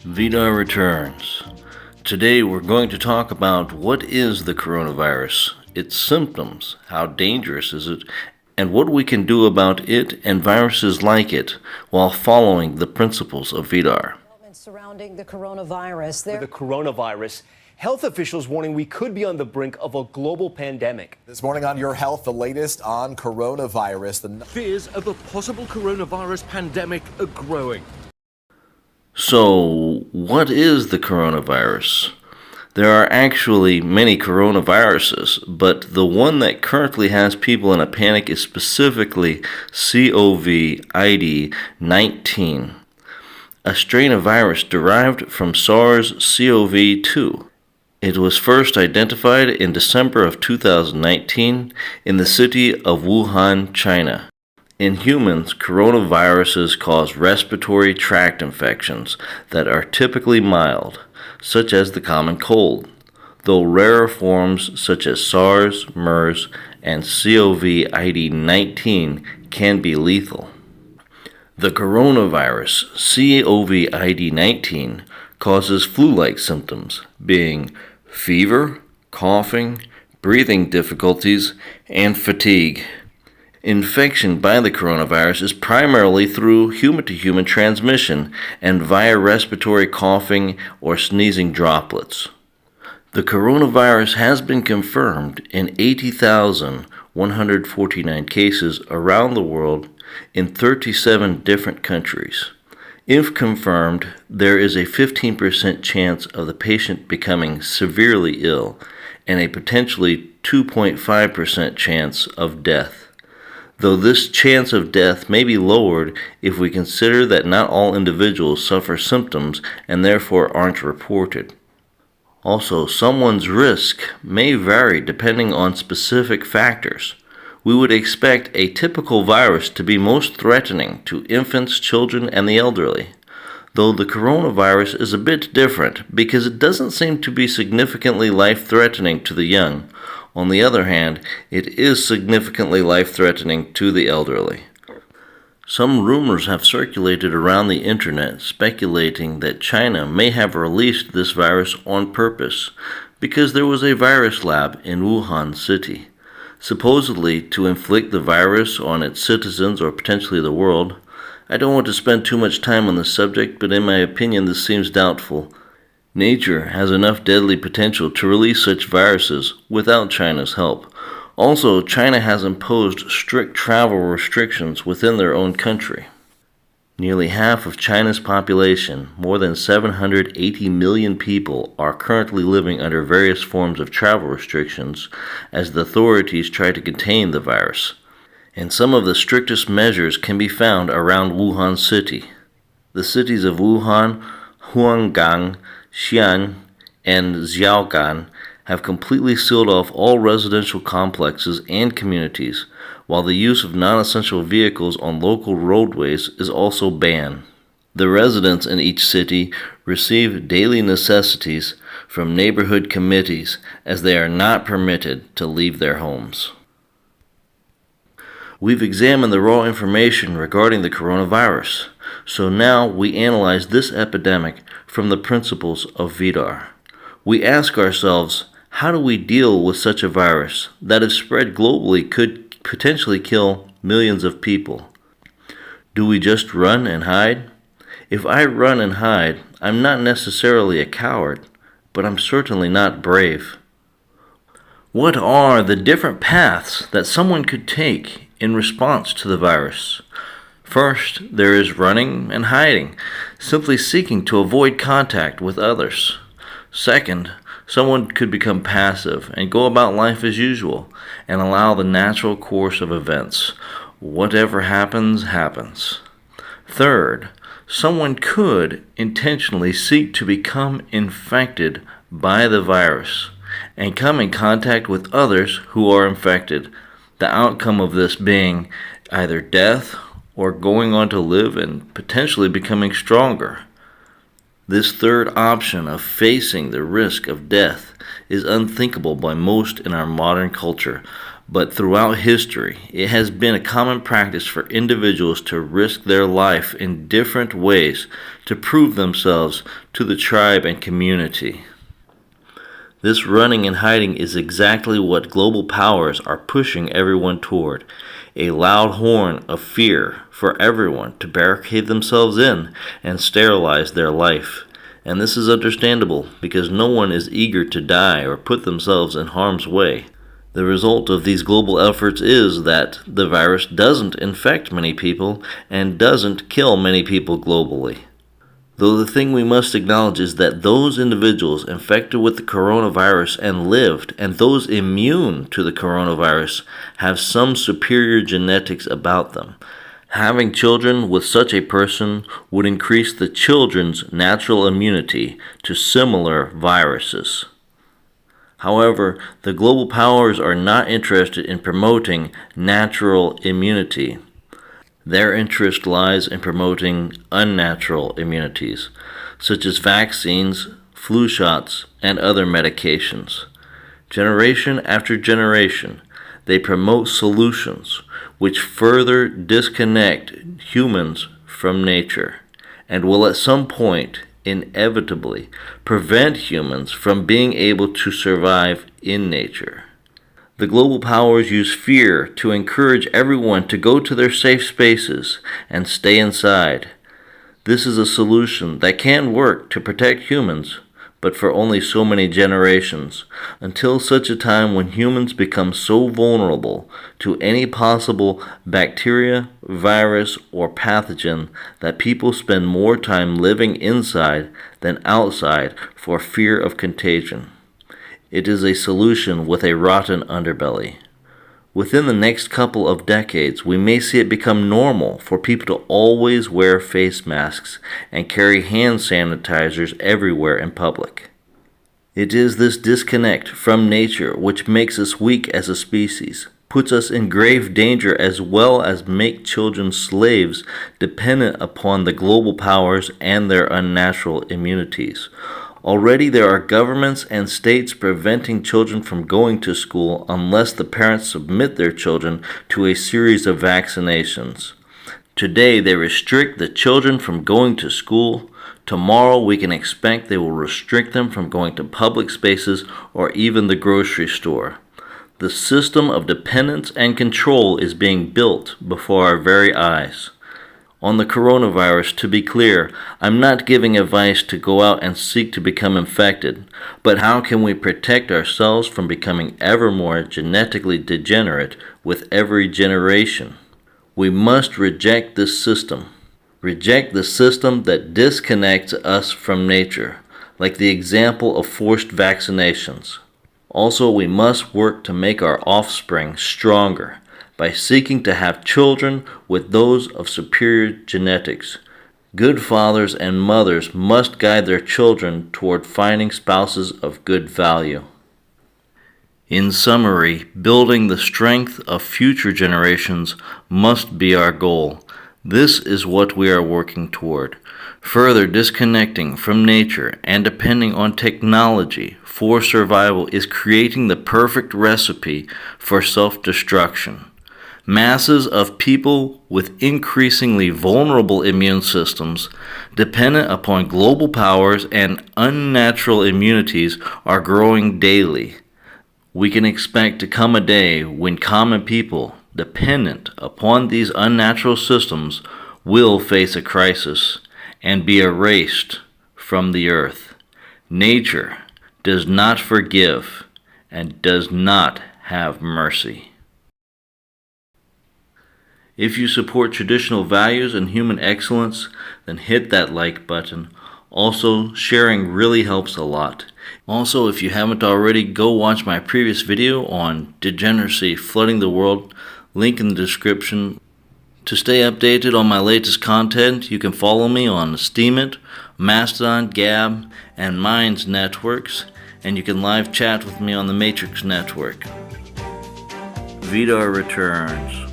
Vidar returns. Today we're going to talk about what is the coronavirus, its symptoms, how dangerous is it, and what we can do about it and viruses like it while following the principles of Vidar. Surrounding the coronavirus. The coronavirus, health officials warning we could be on the brink of a global pandemic. This morning on Your Health, the latest on coronavirus. Fears of a possible coronavirus pandemic are growing. So, what is the coronavirus? There are actually many coronaviruses, but the one that currently has people in a panic is specifically COVID-19, a strain of virus derived from SARS-CoV-2. It was first identified in December of 2019 in the city of Wuhan, China. In humans, coronaviruses cause respiratory tract infections that are typically mild, such as the common cold, though rarer forms such as SARS, MERS, and COVID-19 can be lethal. The coronavirus, COVID-19, causes flu-like symptoms, being fever, coughing, breathing difficulties, and fatigue. Infection by the coronavirus is primarily through human-to-human transmission and via respiratory coughing or sneezing droplets. The coronavirus has been confirmed in 80,149 cases around the world in 37 different countries. If confirmed, there is a 15% chance of the patient becoming severely ill and a potentially 2.5% chance of death, though this chance of death may be lowered if we consider that not all individuals suffer symptoms and therefore aren't reported. Also, someone's risk may vary depending on specific factors. We would expect a typical virus to be most threatening to infants, children, and the elderly, though the coronavirus is a bit different because it doesn't seem to be significantly life-threatening to the young. On the other hand, it is significantly life-threatening to the elderly. Some rumors have circulated around the internet speculating that China may have released this virus on purpose because there was a virus lab in Wuhan City, supposedly to inflict the virus on its citizens or potentially the world. I don't want to spend too much time on the subject, but in my opinion this seems doubtful. Nature has enough deadly potential to release such viruses without China's help. Also, China has imposed strict travel restrictions within their own country. Nearly half of China's population, more than 780 million people, are currently living under various forms of travel restrictions as the authorities try to contain the virus. And some of the strictest measures can be found around Wuhan City. The cities of Wuhan, Huanggang, Xi'an, and Xiaogan have completely sealed off all residential complexes and communities, while the use of non-essential vehicles on local roadways is also banned. The residents in each city receive daily necessities from neighborhood committees as they are not permitted to leave their homes. We've examined the raw information regarding the coronavirus, so now we analyze this epidemic from the principles of Vidar. We ask ourselves, how do we deal with such a virus that if spread globally could potentially kill millions of people? Do we just run and hide? If I run and hide, I'm not necessarily a coward, but I'm certainly not brave. What are the different paths that someone could take in response to the virus? First, there is running and hiding, simply seeking to avoid contact with others. Second, someone could become passive and go about life as usual and allow the natural course of events. Whatever happens, happens. Third, someone could intentionally seek to become infected by the virus and come in contact with others who are infected, the outcome of this being either death or going on to live and potentially becoming stronger. This third option of facing the risk of death is unthinkable by most in our modern culture, But throughout history, it has been a common practice for individuals to risk their life in different ways to prove themselves to the tribe and community. This running and hiding is exactly what global powers are pushing everyone toward, a loud horn of fear for everyone to barricade themselves in and sterilize their life. And this is understandable because no one is eager to die or put themselves in harm's way. The result of these global efforts is that the virus doesn't infect many people and doesn't kill many people globally. Though the thing we must acknowledge is that those individuals infected with the coronavirus and lived, and those immune to the coronavirus, have some superior genetics about them. Having children with such a person would increase the children's natural immunity to similar viruses. However, the global powers are not interested in promoting natural immunity. Their interest lies in promoting unnatural immunities, such as vaccines, flu shots, and other medications. Generation after generation, they promote solutions which further disconnect humans from nature and will at some point inevitably prevent humans from being able to survive in nature. The global powers use fear to encourage everyone to go to their safe spaces and stay inside. This is a solution that can work to protect humans, but for only so many generations, until such a time when humans become so vulnerable to any possible bacteria, virus, or pathogen that people spend more time living inside than outside for fear of contagion. It is a solution with a rotten underbelly. Within the next couple of decades, we may see it become normal for people to always wear face masks and carry hand sanitizers everywhere in public. It is this disconnect from nature which makes us weak as a species, puts us in grave danger, as well as make children slaves dependent upon the global powers and their unnatural immunities. Already there are governments and states preventing children from going to school unless the parents submit their children to a series of vaccinations. Today they restrict the children from going to school. Tomorrow we can expect they will restrict them from going to public spaces or even the grocery store. The system of dependence and control is being built before our very eyes. On the coronavirus, to be clear, I'm not giving advice to go out and seek to become infected, but how can we protect ourselves from becoming ever more genetically degenerate with every generation? We must reject this system. Reject the system that disconnects us from nature, like the example of forced vaccinations. Also, we must work to make our offspring stronger by seeking to have children with those of superior genetics. Good fathers and mothers must guide their children toward finding spouses of good value. In summary, building the strength of future generations must be our goal. This is what we are working toward. Further disconnecting from nature and depending on technology for survival is creating the perfect recipe for self-destruction. Masses of people with increasingly vulnerable immune systems, dependent upon global powers and unnatural immunities, are growing daily. We can expect to come a day when common people, dependent upon these unnatural systems, will face a crisis and be erased from the earth. Nature does not forgive and does not have mercy. If you support traditional values and human excellence, then hit that like button. Also, sharing really helps a lot. Also, if you haven't already, go watch my previous video on Degeneracy flooding the world, link in the description. To stay updated on my latest content, you can follow me on Steemit, Mastodon, Gab, and Minds networks, and you can live chat with me on the Matrix network. Vidar returns.